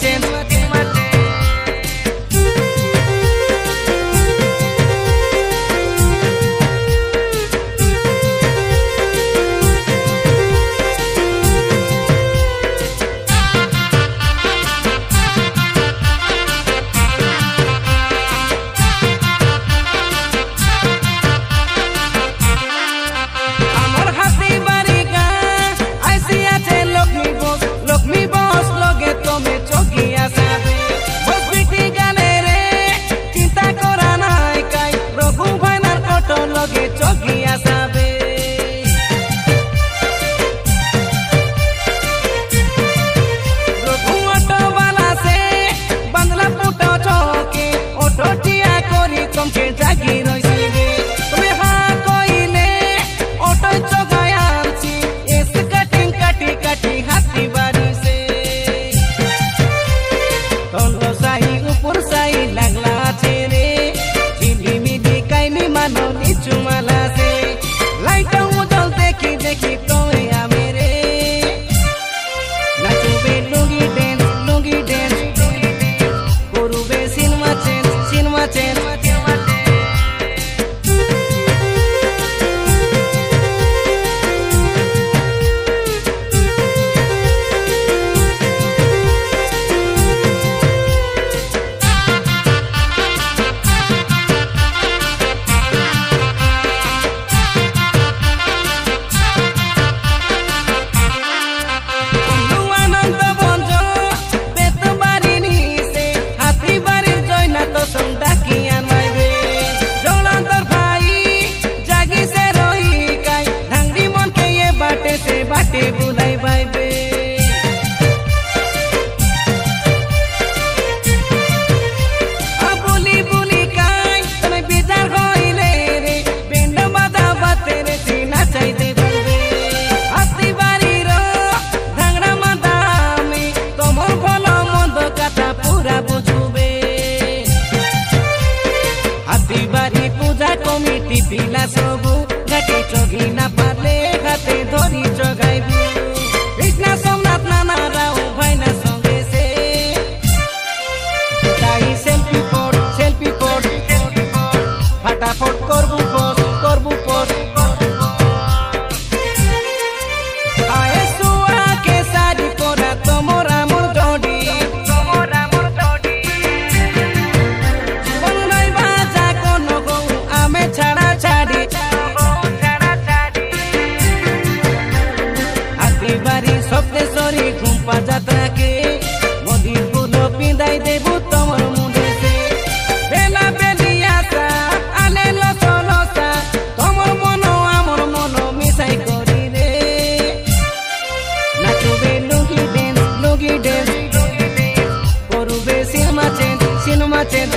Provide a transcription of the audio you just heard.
chain committee पिला सबु घाटे चोगी ना पाले घाटे धरी चगाइबु कृष्णा सोमनाथ नाना राव भाइना संगे से ताई सेल्फी पोट फटाफट करबु पोस्ट आए सुआ के सारी पोरा तोमरा मोर जोड़ी बनराई बाजा कोनो गौ आमे छाड़ा छाड़ी हाथी बारी सप्ते सरी घुम्पा जात्रा के मदिर फुलो पिंदाई देबु तमर मुंडे से बेला बेलिया सा आले लसा तमर मनो आमर मनो मिसाई करी रे नाचुबे लुगी डेंस करुबे सिनेमा चेन